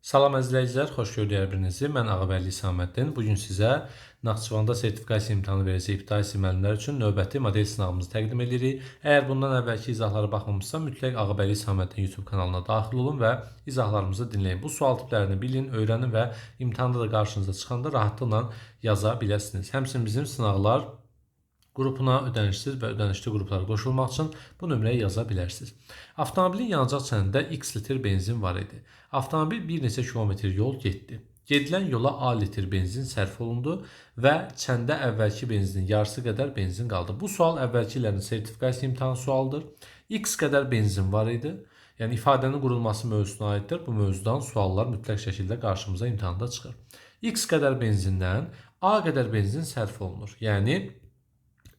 Salam əzizləyicilər, xoş gördük hər birinizi. Mən Ağabəyli İsaməddin. Bugün sizə Naxçıvanda sertifikasiya imtahanı verəcək ibtidai müəllimlər üçün növbəti model sınavımızı təqdim edirik. Əgər bundan əvvəlki izahlara baxmamışsa, mütləq Ağabəyli İsaməddin YouTube kanalına daxil olun və izahlarımızı dinləyin. Bu sual tiplərini bilin, öyrənin və imtahanda da qarşınıza çıxanda rahatlıqla yaza biləsiniz. Həmçinin bizim sınaqlar qrupuna ödənişsiz və ödənişli qruplara qoşulmaq üçün bu nömrəyə yaza bilərsiniz. Avtomobilin yanacaq çənində x litr benzin var idi. Avtomobil bir neçə kilometr yol getdi. Gedilən yola A litr benzin sərf olundu və çəndə əvvəlki benzinin yarısı qədər benzin qaldı. Bu sual əvvəlki illərin sertifikasiya imtahanı sualıdır. X qədər benzin var idi. Yəni ifadənin qurulması mövzusuna aiddir. Bu mövzudan suallar mütləq şəkildə qarşımıza imtahanda çıxır. X qədər benzindən A qədər benzin sərf olunur. Yəni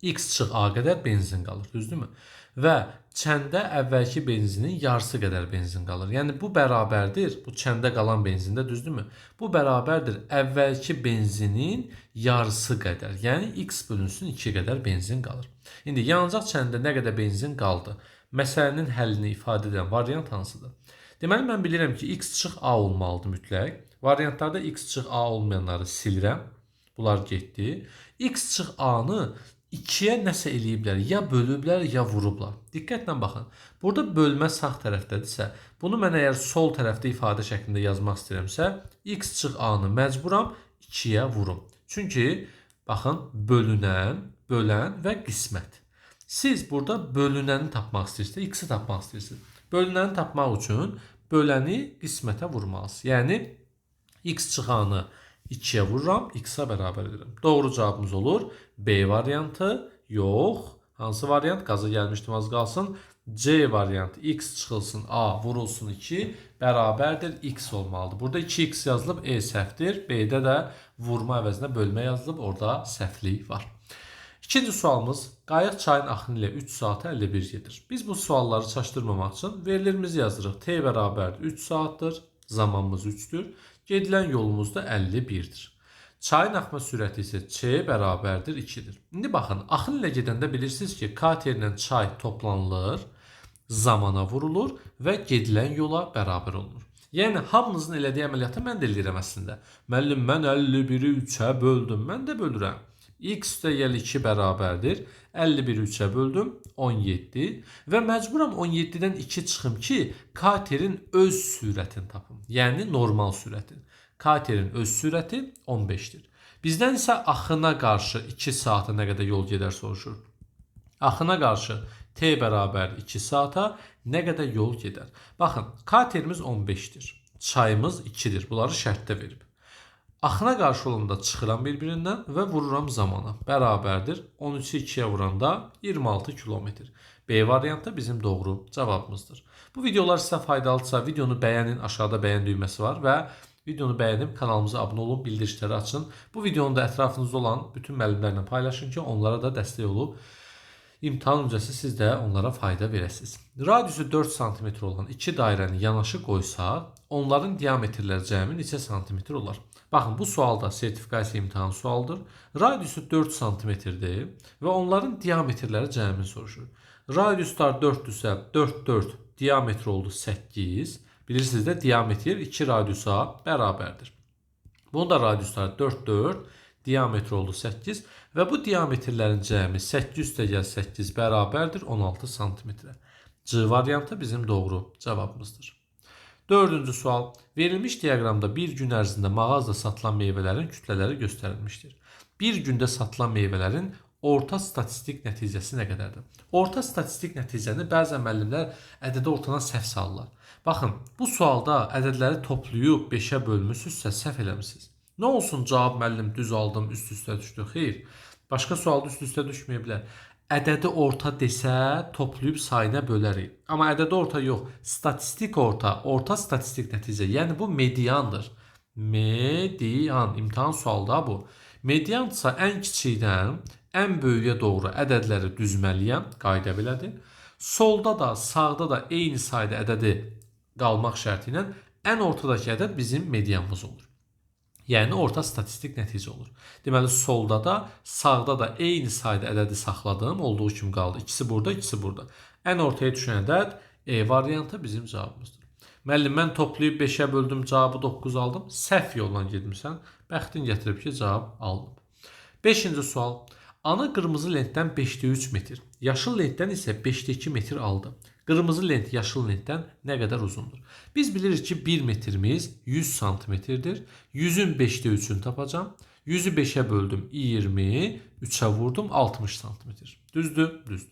X çıx A qədər benzin qalır, düzdürmü? Və çəndə əvvəlki benzinin yarısı qədər benzin qalır. Yəni bu bərabərdir, bu çəndə qalan benzində, düzdürmü? Bu bərabərdir əvvəlki benzinin yarısı qədər. Yəni X bölünsün 2 qədər benzin qalır. İndi yanacaq çəndə nə qədər benzin qaldı? Məsələnin həllini ifadə edən variant hansıdır? Deməli, mən bilirəm ki, X çıx A olmalıdır mütləq. Variantlarda X çıx A olmayanları silirəm. Bunlar getdi. X çıx A-nı 2-yə nəsə eləyiblər, ya bölüblər, ya vurublar. Diqqətlə baxın. Burada bölmə sağ tərəfdədirsə, bunu mən əgər sol tərəfdə ifadə şəklində yazmaq istəyirəmsə, x çıx a-nı məcburam 2-yə vurum. Çünki baxın, bölünən, bölən və qismət. Siz burada bölünəni tapmaq istəyirsiniz, x-i tapmaq istəyirsiniz. Bölünəni tapmaq üçün böləni qismətə vurmalısınız. Yəni x çıx a-nı 2'ye vururam, x'a bərabər edirəm. Doğru cavabımız olur B variantı. Yox. Hansı variant? Qaza gəlmişdim, az qalsın. C variantı. X çıxılsın A, vurulsun 2 bərabərdir x olmalıdır. Burada 2x yazılıb, E səhvdir. B'də də vurma əvəzinə bölmə yazılıb, orada səhvlik var. İkinci sualımız, qayıq çayın axını ilə 3 saata 51 gedir. Biz bu sualları çaşdırmamaq üçün verilərimizi yazırıq. T bərabərdir 3 saatdır, zamanımız 3'dür. Gedilən yolumuz da 51'dir. Çayın axma sürəti isə Ç bərabərdir 2'dir. İndi baxın, axın ilə gedəndə bilirsiniz ki, kater ilə çay toplanılır, zamana vurulur və gedilən yola bərabər olunur. Yəni, hamınızın elədiyi əməliyyatı mən də eləyirəm əslində. Müəllim, mən 51'i 3'ə böldüm, mən də bölürəm. X üstəgəl 2 bərabərdir. 51'i 3'ə böldüm, 17 və məcburam 17'dən 2 çıxım ki, katerin öz sürətini tapım. Yəni normal sürətin. Katerin öz sürəti 15'dir. Bizdən isə axına qarşı 2 saata nə qədər yol gedər soruşur. Axına qarşı T bərabər 2 saata nə qədər yol gedər? Baxın, katerimiz 15'dir. Çayımız 2'dir. Bunları şərtdə verib. Axına qarşı olanda çıxıram bir-birindən və vururam zamana. Bərabərdir. 13'ü 2'yə vuranda 26 kilometr. B variantı bizim doğru cavabımızdır. Bu videolar sizə faydalıdırsa videonu bəyənin. Aşağıda bəyən düyməsi var və videonu bəyənib kanalımıza abunə olun, bildirişləri açın. Bu videonu da ətrafınızda olan bütün müəllimlərlə paylaşın ki, onlara da dəstək olub İmtahan öncəsi siz də onlara fayda verəsiniz. Radiusu 4 cm olan iki dairəni yanaşı qoysaq, onların diametrləri cəmi neçə santimetr olar? Baxın, bu sualda sertifikasiya imtahan sualdır. Radiusu 4 cm-dir və onların diametrləri cəmini soruşur. Radiuslar 4-dürsə 4 diametr oldu 8. Bilirsiniz də diametr 2 radiusa bərabərdir. Bunun da radiuslar 4 diametr oldu 8 və bu diametrlərin cəmi 8 bərabərdir 16 santimetrə. C variantı bizim doğru cavabımızdır. Dördüncü sual. Verilmiş diaqramda bir gün ərzində mağazada satılan meyvələrin kütlələri göstərilmişdir. Bir gündə satılan meyvələrin orta statistik nəticəsi nə qədərdir? Orta statistik nəticəni bəzən müəllimlər ədədə ortadan səhv salırlar. Baxın, bu sualda ədədləri toplayıb 5'ə bölmüsünüzsə səhv eləmişsiniz. Nə olsun cavab müəllim düz aldım, üst-üstə düşdü? Xeyr. Başqa sualda üst-üstə düşməyə bilər. Ədədi orta desə toplayıb sayına bölərik. Amma ədədi orta yox, statistik orta, orta statistik nəticə. Yəni bu mediandır. Median, imtahan sualı da bu. Mediansa ən kiçikdən ən böyüyə doğru ədədləri düzməliyəm, qayda belədir. Solda da, sağda da eyni sayda ədədi qalmaq şərti ilə ən ortadakı ədəd bizim medianımız olur. Yəni orta statistik nəticə olur. Deməli, solda da, sağda da eyni sayda ədədi saxladım, olduğu kimi qaldı. İkisi burada, ikisi burada. Ən ortaya düşən ədəd E variantı bizim cavabımızdır. Müəllim, mən toplayıb 5-ə böldüm, cavabı 9 aldım. Səhv yolla getmisən. Bəxtin gətirib ki, cavab aldım. 5-ci sual. Ana qırmızı lentdən 5-də 3 metr, yaşıl lentdən isə 5-də 2 metr aldı. Qırmızı lent yaşıl lentdən nə qədər uzundur? Biz bilirik ki, 1 metrimiz 100 santimetrdir. 100-ün 5-də 3-ünü tapacağam. 100-ü 5-ə böldüm 20, 3-ə vurdum 60 santimetr. Düzdür? Düzdür.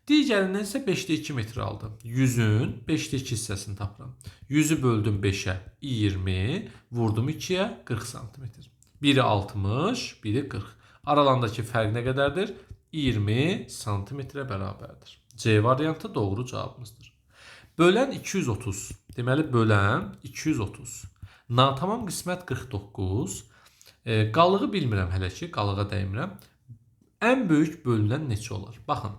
Digərindən isə 5-də 2 metr aldı. 100-ün 5-də 2 hissəsini tapıram. 100-ü böldüm 5-ə 20, vurdum 2-yə 40 santimetr. Biri 60, biri 40. Aralarındakı fərq nə qədərdir? 20 santimetrə bərabərdir. C variantı doğru cavabımızdır. Bölən 230. Deməli, bölən 230. Natamam qismət 49. Qalığı bilmirəm hələ ki, qalığa dəymirəm. Ən böyük bölünən neçə olar? Baxın,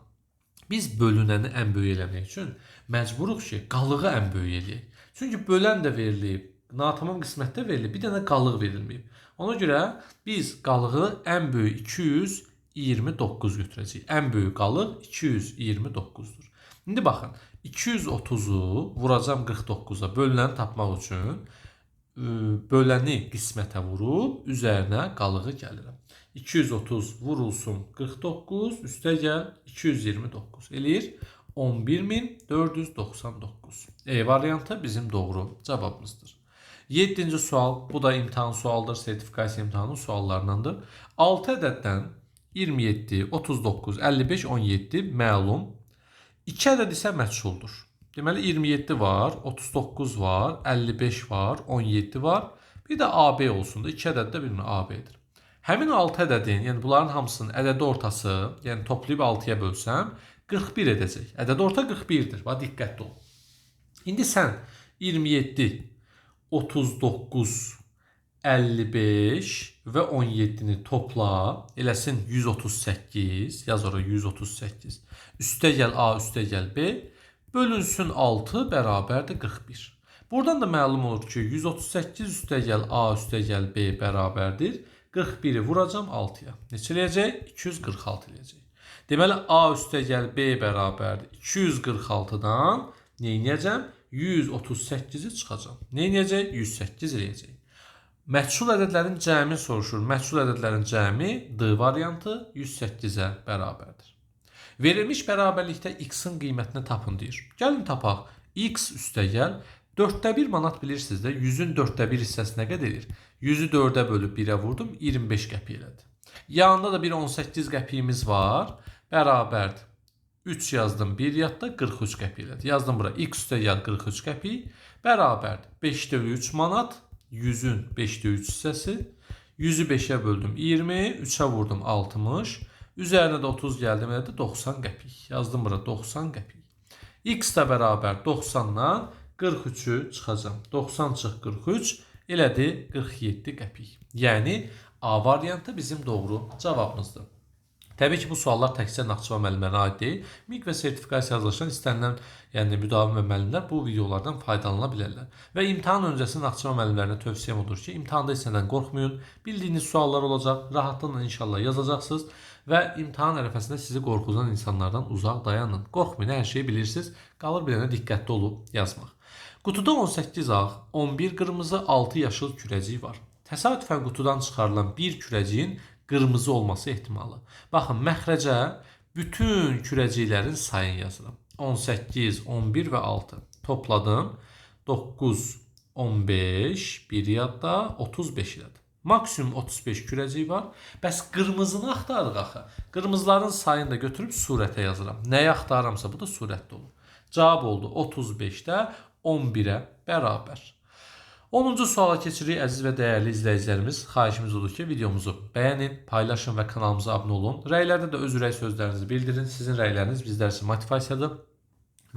biz bölünəni ən böyük eləmək üçün məcburuq ki, qalığı ən böyük eləyək. Çünki bölən də verilib, natamam qismətdə verilib, bir dənə qalıq verilməyib. Ona görə biz qalığı ən böyük 229 götürəcəyik. Ən böyük qalıq 229-dur. İndi baxın, 230-u vuracam 49-a bölünəni tapmaq üçün böləni qismətə vurub üzərinə qalığı gəlirəm. 230 vurulsun 49, üstə gəl 229 eləyir 11499. E variantı bizim doğru cavabımızdır. 7-ci sual, bu da imtahan sualdır, sertifikasiya imtahanının suallarındandır. 6 ədəddən 27, 39, 55, 17 məlum. 2 ədəd isə məchuldur. Deməli 27 var, 39 var, 55 var, 17 var. Bir də AB olsun da 2 ədəd də birinə AB-dir. Həmin 6 ədədin, yəni bunların hamısının ədədi ortası, yəni toplayıb 6-ya bölsəm 41 edəcək. Ədədi orta 41-dir. Bax, diqqətli ol. İndi sən 27, 39, 55 və 17-ni topla, eləsin 138, yaz ora 138, üstə gəl A, üstə gəl B, bölünsün 6 bərabərdir 41. Buradan da məlum olur ki, 138 üstə gəl A, üstə gəl B bərabərdir 41-i vuracam 6-ya. Neçə eləyəcək? 246 eləyəcək. Deməli, A üstə gəl B bərabərdir 246-dan neyniyəcəm? 138-i çıxacam. Neyniyəcək? 108 eləyəcək. Məchul ədədlərin cəmi soruşur. Məchul ədədlərin cəmi D variantı 108-ə bərabərdir. Verilmiş bərabərlikdə x-in qiymətini tapın deyir. Gəlin tapaq. X üstə gəl 4də 1 manat bilirsiniz də 100-ün 4də 1 hissəsi nə qədər edir? 100-ü 4-ə bölüb 1-ə vurdum 25 qəpik elədi. Yanında da bir 18 qəpiyimiz var. Bərabərdir. 3 yazdım, 1 yadda 43 qəpik elədi. Yazdım bura x üstə gəl 43 qəpik bərabərdir. 5də 3 manat 100-ün 5də 3 hissəsi. 100-ü 5-ə böldüm 20, 3-ə vurdum 60. Üzərinə də 30 gəldim elədi 90 qəpik. Yazdım bura 90 qəpik. X də bərabər 90-dan 43-ü çıxacam. 90 çıx 43 elədi 47 qəpik. Yəni A variantı bizim doğru cavabımızdır. Təbii ki, bu suallar təkcə Naxçıvan müəllimlərinə aid deyil. MİQ və sertifikasiya hazırlaşan istənilən, yəni müdavim və müəllimlər bu videolardan faydalana bilərlər. Və imtahan öncəsi Naxçıvan müəllimlərinə tövsiyəm odur ki, imtahanda istədən qorxmayın. Bildiyiniz suallar olacaq, rahatlıqla inşallah yazacaqsınız və imtahan ərəfəsində sizi qorxuzan insanlardan uzaq dayanın. Qorxmayın, hər şeyi bilirsiniz. Qalır bir dənə diqqətli olub yazmaq. Qutuda 18 ağ, 11 qırmızı, 6 yaşıl kürəcik var. Təsadüfən qutudan çıxarılan bir kürəciyin qırmızı olması ehtimalı. Baxın, məxrəcə bütün kürəciklərin sayını yazıram. 18, 11 və 6. Topladım. 9, 15, 1 yadda, 35 elədim. Maksimum 35 kürəcik var. Bəs qırmızını axtarıq axı. Qırmızıların sayını da götürüb surətə yazıram. Nəyi axtarıramsa bu da surətdə olur. Cavab oldu 35-də 11-ə bərabər. 10-cu suala keçirik əziz və dəyərli izləyicilərimiz. Xahişimiz odur ki, videomuzu bəyənin, paylaşın və kanalımıza abunə olun. Rəylərdə də öz ürək sözlərinizi bildirin. Sizin rəyləriniz bizlər üçün motivasiyadır.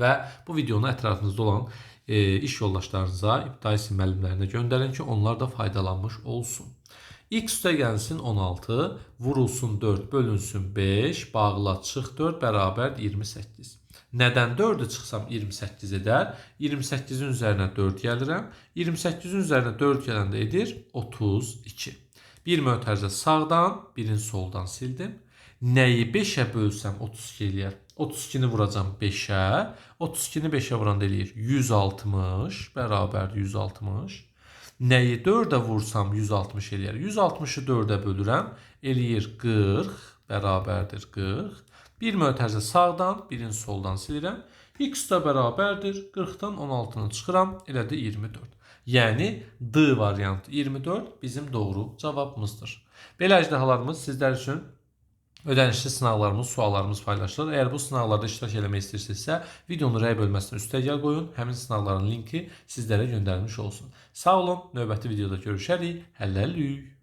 Və bu videonu ətrafınızda olan iş yoldaşlarınıza, ibtidai sinif müəllimlərinə göndərin ki, onlar da faydalanmış olsun. X üstə gəlsin 16, vurulsun 4, bölünsün 5, bağla çıx 4 bərabər 28. Nədən 4-ü çıxsam 28 edər? 28-in üzərinə 4 gəlirəm. 28-in üzərinə 4 gələndə edir 32. Bir mötərizə sağdan, birini soldan sildim. Nəyi 5-ə bölsəm 32 eləyər? 32-ni vuracam 5-ə. 32-ni 5-ə vuranda eləyir 160 bərabər 160. Nəyi 4-ə vursam 160 eləyər. 160-ı 4-ə bölürəm, eləyir 40 bərabərdir 40. Bir mötərizə sağdan, birini soldan silirəm. X da bərabərdir 40-dan 16-nı çıxıram, elədi 24. Yəni D variantı 24 bizim doğru cavabımızdır. Belə əjdahalarımız sizlər üçün ödənişli sınaqlarımız, suallarımız paylaşılır. Əgər bu sınaqlarda iştirak etmək istəyirsinizsə, videonun rəy bölməsinə üstəgəl qoyun. Həmin sınaqların linki sizlərə göndərilmiş olsun. Sağ olun, növbəti videoda görüşərik. Hələlik.